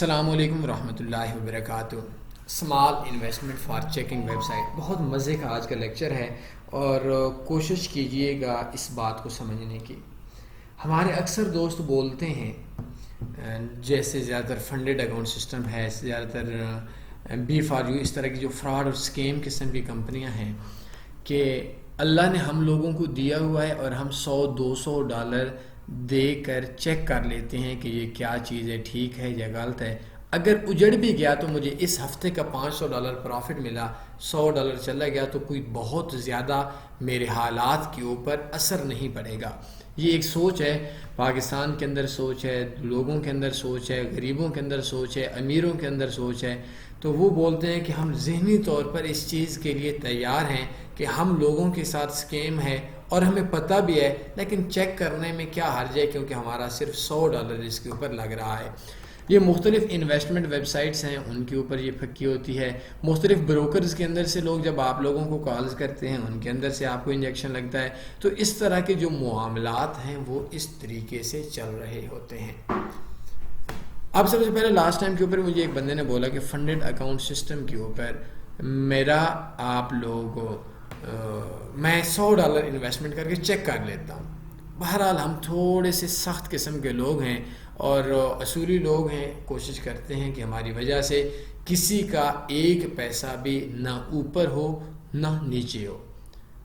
السلام علیکم ورحمۃ اللہ وبرکاتہ۔ Small investment for checking website, بہت مزے کا آج کا لیکچر ہے اور کوشش کیجئے گا اس بات کو سمجھنے کی۔ ہمارے اکثر دوست بولتے ہیں جیسے زیادہ تر فنڈڈ اکاؤنٹ سسٹم ہے، زیادہ تر بی فار یو، اس طرح کی جو فراڈ اور اسکیم قسم کی کمپنیاں ہیں کہ اللہ نے ہم لوگوں کو دیا ہوا ہے اور ہم $100-200 دے کر چیک کر لیتے ہیں کہ یہ کیا چیز ہے، ٹھیک ہے یا غلط ہے۔ اگر اجڑ بھی گیا تو مجھے اس ہفتے کا $500 پروفٹ ملا، $100 چلا گیا تو کوئی بہت زیادہ میرے حالات کے اوپر اثر نہیں پڑے گا۔ یہ ایک سوچ ہے، پاکستان کے اندر سوچ ہے، لوگوں کے اندر سوچ ہے، غریبوں کے اندر سوچ ہے، امیروں کے اندر سوچ ہے۔ تو وہ بولتے ہیں کہ ہم ذہنی طور پر اس چیز کے لیے تیار ہیں کہ ہم لوگوں کے ساتھ اسکیم ہے اور ہمیں پتہ بھی ہے، لیکن چیک کرنے میں کیا حرج ہے کیونکہ ہمارا صرف $100 اس کے اوپر لگ رہا ہے۔ یہ مختلف انویسٹمنٹ ویب سائٹس ہیں، ان کے اوپر یہ پھکی ہوتی ہے۔ مختلف بروکرز کے اندر سے لوگ جب آپ لوگوں کو کالز کرتے ہیں، ان کے اندر سے آپ کو انجیکشن لگتا ہے۔ تو اس طرح کے جو معاملات ہیں وہ اس طریقے سے چل رہے ہوتے ہیں۔ اب سب سے پہلے لاسٹ ٹائم کے اوپر مجھے ایک بندے نے بولا کہ فنڈڈ اکاؤنٹ سسٹم کے اوپر میرا آپ لوگ میں $100 انویسٹمنٹ کر کے چیک کر لیتا ہوں۔ بہرحال ہم تھوڑے سے سخت قسم کے لوگ ہیں اور اصولی لوگ ہیں، کوشش کرتے ہیں کہ ہماری وجہ سے کسی کا ایک پیسہ بھی نہ اوپر ہو نہ نیچے ہو۔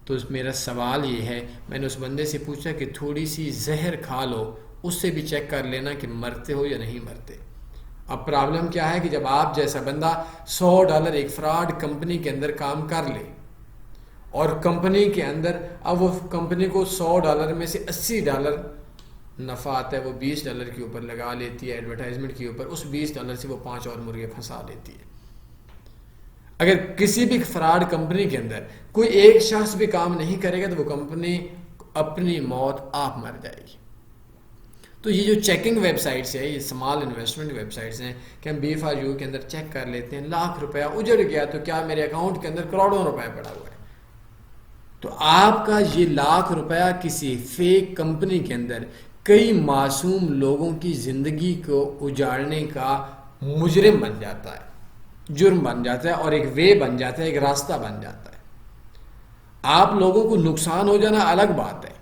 تو میرا سوال یہ ہے، میں نے اس بندے سے پوچھا کہ تھوڑی سی زہر کھا لو، اس سے بھی چیک کر لینا کہ مرتے ہو یا نہیں مرتے۔ اب پرابلم کیا ہے کہ جب آپ جیسا بندہ $100 ایک فراڈ کمپنی کے اندر کام کر لے اور کمپنی کے اندر اب وہ کمپنی کو $100 میں سے $80 نفع آتا ہے، وہ $20 کے اوپر لگا لیتی ہے ایڈورٹائزمنٹ کے اوپر، اس $20 سے وہ 5 اور مرغے پھنسا لیتی ہے۔ اگر کسی بھی فراڈ کمپنی کے اندر کوئی ایک شخص بھی کام نہیں کرے گا تو وہ کمپنی اپنی موت آپ مر جائے گی۔ تو یہ جو چیکنگ ویب سائٹس ہے، یہ اسمال انویسٹمنٹ ویب سائٹس ہیں کہ ہم بی فار یو کے اندر چیک کر لیتے ہیں، $1,00,000 اجڑ گیا تو کیا میرے اکاؤنٹ کے اندر کروڑوں روپے پڑا ہوا ہے؟ تو آپ کا یہ $1,00,000 کسی فیک کمپنی کے اندر کئی معصوم لوگوں کی زندگی کو اجاڑنے کا مجرم بن جاتا ہے، جرم بن جاتا ہے اور ایک وے بن جاتا ہے، ایک راستہ بن جاتا ہے۔ آپ لوگوں کو نقصان ہو جانا الگ بات ہے،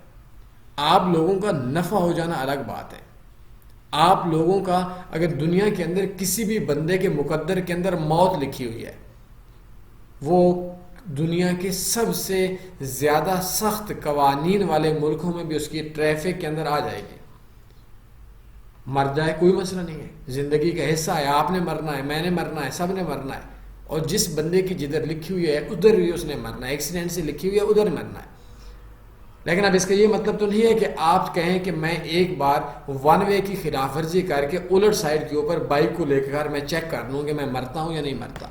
آپ لوگوں کا نفع ہو جانا الگ بات ہے۔ آپ لوگوں کا اگر دنیا کے اندر کسی بھی بندے کے مقدر کے اندر موت لکھی ہوئی ہے، وہ دنیا کے سب سے زیادہ سخت قوانین والے ملکوں میں بھی اس کی ٹریفک کے اندر آ جائے گی، مر جائے کوئی مسئلہ نہیں ہے، زندگی کا حصہ ہے، آپ نے مرنا ہے، میں نے مرنا ہے، سب نے مرنا ہے۔ اور جس بندے کی جدھر لکھی ہوئی ہے ادھر بھی اس نے مرنا ہے، ایکسیڈنٹ سے لکھی ہوئی ہے ادھر مرنا ہے۔ لیکن اب اس کا یہ مطلب تو نہیں ہے کہ آپ کہیں کہ میں ایک بار ون وے کی خلاف ورزی کر کے الٹ سائڈ کے اوپر بائک کو لے کر میں چیک کر لوں کہ میں مرتا ہوں یا نہیں مرتا۔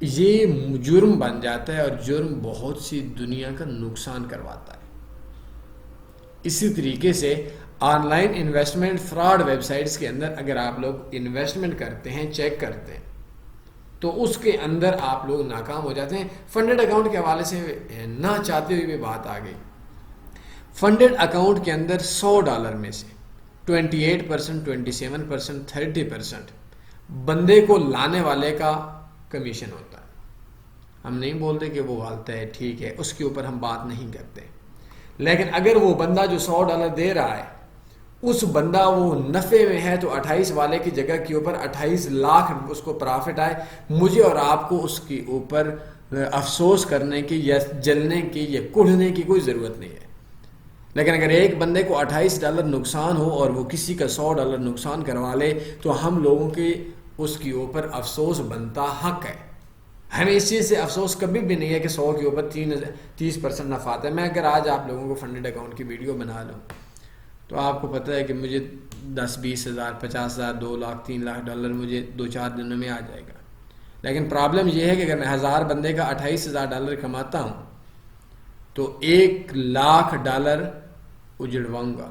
یہ جرم بن جاتا ہے اور جرم بہت سی دنیا کا نقصان کرواتا ہے۔ اسی طریقے سے on line investment fraud web sites کے اندر اگر آپ لوگ انویسٹمنٹ کرتے ہیں، چیک کرتے ہیں، تو اس کے اندر آپ لوگ ناکام ہو جاتے ہیں۔ فنڈڈ اکاؤنٹ کے حوالے سے نہ چاہتے ہوئے بھی بات آ گئی۔ فنڈڈ اکاؤنٹ کے اندر $100 میں سے 28%، 27%، 30% بندے کو لانے والے کا کمیشن ہوتا ہے۔ ہم نہیں بولتے کہ وہ غلط ہے، ٹھیک ہے، اس کے اوپر ہم بات نہیں کرتے، لیکن اگر وہ بندہ جو $100 دے رہا ہے اس بندہ وہ نفع میں ہے تو 28 والے کی جگہ کے اوپر 28 لاکھ اس کو پرافٹ آئے، مجھے اور آپ کو اس کے اوپر افسوس کرنے کی یا جلنے کی یا کڑھنے کی کوئی ضرورت نہیں ہے۔ لیکن اگر ایک بندے کو $28 نقصان ہو اور وہ کسی کا $100 نقصان کروا لے تو ہم لوگوں کے اس کے اوپر افسوس بنتا حق ہے۔ ہمیں اس چیز سے افسوس کبھی بھی نہیں ہے کہ 100 کے اوپر 30% نفع آتا ہے۔ میں اگر آج آپ لوگوں کو فنڈڈ اکاؤنٹ کی ویڈیو بنا لوں تو آپ کو پتہ ہے کہ مجھے 10-20 ہزار، 50 ہزار، 2 لاکھ، 3 لاکھ ڈالر مجھے 2-4 دنوں میں آ جائے گا۔ لیکن پرابلم یہ ہے کہ اگر میں 1000 بندے کا $28,000 کماتا ہوں تو $1,00,000 اجڑواؤں گا،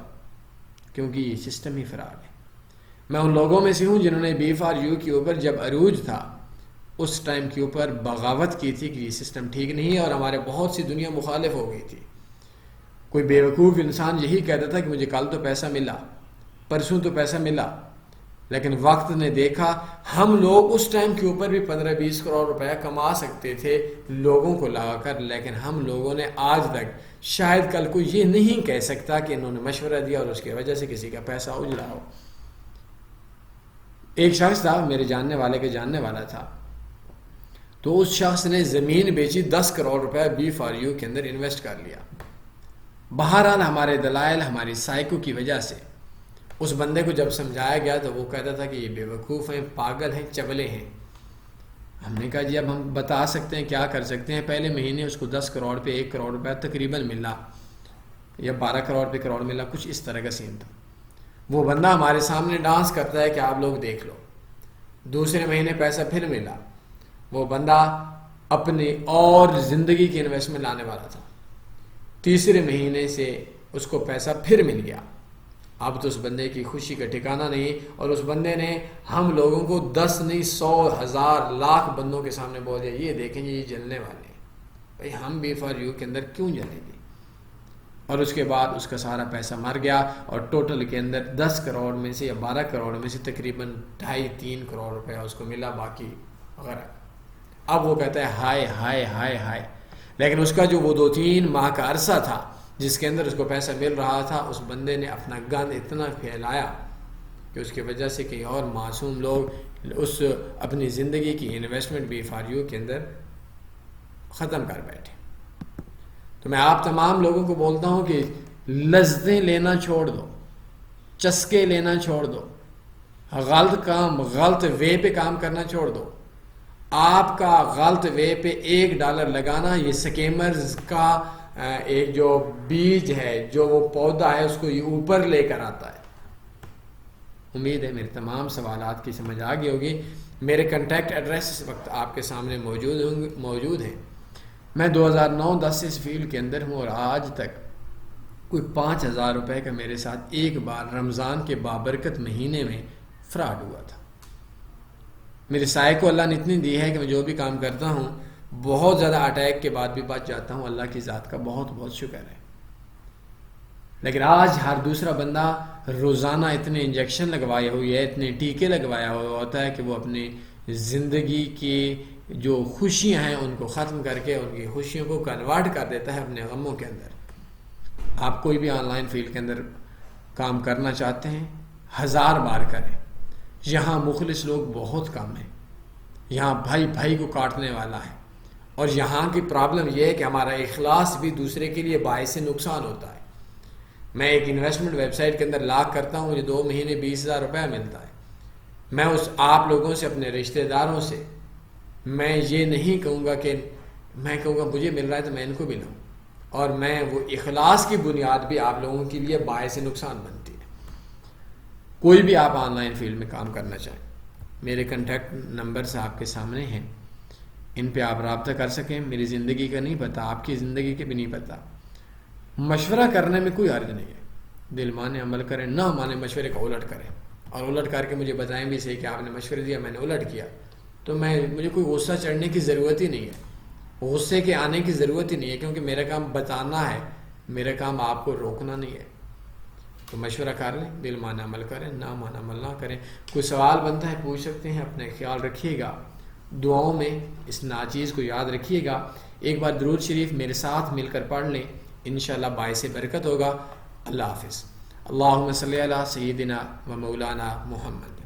کیونکہ یہ سسٹم ہی فراڈ ہے۔ میں ان لوگوں میں سے ہوں جنہوں نے بی فار یو کے اوپر جب عروج تھا اس ٹائم کے اوپر بغاوت کی تھی کہ یہ سسٹم ٹھیک نہیں ہے، اور ہمارے بہت سی دنیا مخالف ہو گئی تھی۔ کوئی بیوقوف انسان یہی کہتا تھا کہ مجھے کل تو پیسہ ملا، پرسوں تو پیسہ ملا، لیکن وقت نے دیکھا ہم لوگ اس ٹائم کے اوپر بھی 15-20 کروڑ روپیہ کما سکتے تھے لوگوں کو لگا کر، لیکن ہم لوگوں نے آج تک شاید کل کو یہ نہیں کہہ سکتا کہ انہوں نے مشورہ دیا اور اس کی وجہ سے کسی کا پیسہ اجڑا ہو۔ ایک شخص تھا میرے جاننے والے کے جاننے والا تھا، تو اس شخص نے زمین بیچی، 10 کروڑ روپے B4U کے اندر انویسٹ کر لیا۔ بہرحال ہمارے دلائل، ہماری سائیکو کی وجہ سے اس بندے کو جب سمجھایا گیا تو وہ کہتا تھا کہ یہ بے وقوف ہیں، پاگل ہیں، چبلے ہیں۔ ہم نے کہا جی اب ہم بتا سکتے ہیں، کیا کر سکتے ہیں۔ پہلے مہینے اس کو 10 کروڑ پہ 1 کروڑ روپے تقریباً ملا، یا 12 کروڑ پہ کروڑ ملا، کچھ اس طرح کا سین تھا۔ وہ بندہ ہمارے سامنے ڈانس کرتا ہے کہ آپ لوگ دیکھ لو۔ دوسرے مہینے پیسہ پھر ملا، وہ بندہ اپنی اور زندگی کی انویسٹمنٹ لانے والا تھا۔ تیسرے مہینے سے اس کو پیسہ پھر مل گیا۔ اب تو اس بندے کی خوشی کا ٹھکانہ نہیں، اور اس بندے نے ہم لوگوں کو 10 نہیں 100 1000 لاکھ بندوں کے سامنے بول دیا، یہ دیکھیں یہ جلنے والے ہیں بھائی، ہم B4U کے اندر کیوں جلیں گے۔ اور اس کے بعد اس کا سارا پیسہ مر گیا، اور ٹوٹل کے اندر 10 کروڑ میں سے یا 12 کروڑ میں سے تقریباً 2.5-3 کروڑ روپیہ اس کو ملا، باقی غرق۔ اب وہ کہتا ہے ہائے ہائے ہائے ہائے، لیکن اس کا جو وہ 2-3 ماہ کا عرصہ تھا جس کے اندر اس کو پیسہ مل رہا تھا، اس بندے نے اپنا گند اتنا پھیلایا کہ اس کی وجہ سے کئی اور معصوم لوگ اس اپنی زندگی کی انویسٹمنٹ B4U کے اندر ختم کر بیٹھے۔ تو میں آپ تمام لوگوں کو بولتا ہوں کہ لذتیں لینا چھوڑ دو، چسکے لینا چھوڑ دو، غلط کام، غلط وے پہ کام کرنا چھوڑ دو۔ آپ کا غلط وے پہ $1 لگانا یہ سکیمرز کا ایک جو بیج ہے، جو وہ پودا ہے، اس کو یہ اوپر لے کر آتا ہے۔ امید ہے میرے تمام سوالات کی سمجھ آ گئی ہوگی۔ میرے کنٹیکٹ ایڈریس اس وقت آپ کے سامنے موجود ہیں۔ میں 2009-10 سے اس فیلڈ کے اندر ہوں، اور آج تک کوئی 5000 روپے کا میرے ساتھ ایک بار رمضان کے بابرکت مہینے میں فراڈ ہوا تھا۔ میرے سائے کو اللہ نے اتنی دی ہے کہ میں جو بھی کام کرتا ہوں بہت زیادہ اٹیک کے بعد بھی بچ جاتا ہوں، اللہ کی ذات کا بہت بہت شکر ہے۔ لیکن آج ہر دوسرا بندہ روزانہ اتنے انجیکشن لگوائے ہوئی ہے، اتنے ٹیکے لگوایا ہوا ہوتا ہے کہ وہ اپنی زندگی کی جو خوشیاں ہیں ان کو ختم کر کے ان کی خوشیوں کو کنورٹ کر دیتا ہے اپنے غموں کے اندر۔ آپ کوئی بھی آن لائن فیلڈ کے اندر کام کرنا چاہتے ہیں 1000 بار کریں۔ یہاں مخلص لوگ بہت کم ہیں، یہاں بھائی بھائی کو کاٹنے والا ہے، اور یہاں کی پرابلم یہ ہے کہ ہمارا اخلاص بھی دوسرے کے لیے باعث نقصان ہوتا ہے۔ میں ایک انویسٹمنٹ ویب سائٹ کے اندر لاک کرتا ہوں، مجھے 2 مہینے 20,000 روپیہ ملتا ہے۔ میں اس آپ لوگوں سے، اپنے رشتہ داروں سے میں یہ نہیں کہوں گا کہ میں کہوں گا مجھے مل رہا ہے تو میں ان کو بھی لوں، اور میں وہ اخلاص کی بنیاد بھی آپ لوگوں کے لیے باعث نقصان بنتی ہے۔ کوئی بھی آپ آن لائن فیلڈ میں کام کرنا چاہیں، میرے کنٹیکٹ نمبرز آپ کے سامنے ہیں، ان پہ آپ رابطہ کر سکیں۔ میری زندگی کا نہیں پتہ، آپ کی زندگی کے بھی نہیں پتہ، مشورہ کرنے میں کوئی حرج نہیں ہے۔ دل مانے عمل کریں، نہ مانے مشورے کا الٹ کریں، اور الٹ کر کے مجھے بتائیں بھی صحیح کہ آپ نے مشورہ دیا، میں نے الٹ کیا، تو مجھے کوئی غصہ چڑھنے کی ضرورت ہی نہیں ہے، غصے کے آنے کی ضرورت ہی نہیں ہے، کیونکہ میرا کام بتانا ہے، میرا کام آپ کو روکنا نہیں ہے۔ تو مشورہ کر لیں، دل مانا عمل کریں، نہ مانا عمل نہ کریں۔ کوئی سوال بنتا ہے پوچھ سکتے ہیں، اپنے خیال رکھیے گا، دعاؤں میں اس ناچیز کو یاد رکھیے گا۔ ایک بار درود شریف میرے ساتھ مل کر پڑھ لیں، انشاءاللہ باعث برکت ہوگا۔ اللہ حافظ۔ اللہم صلی علی سیدنا و مولانا محمد۔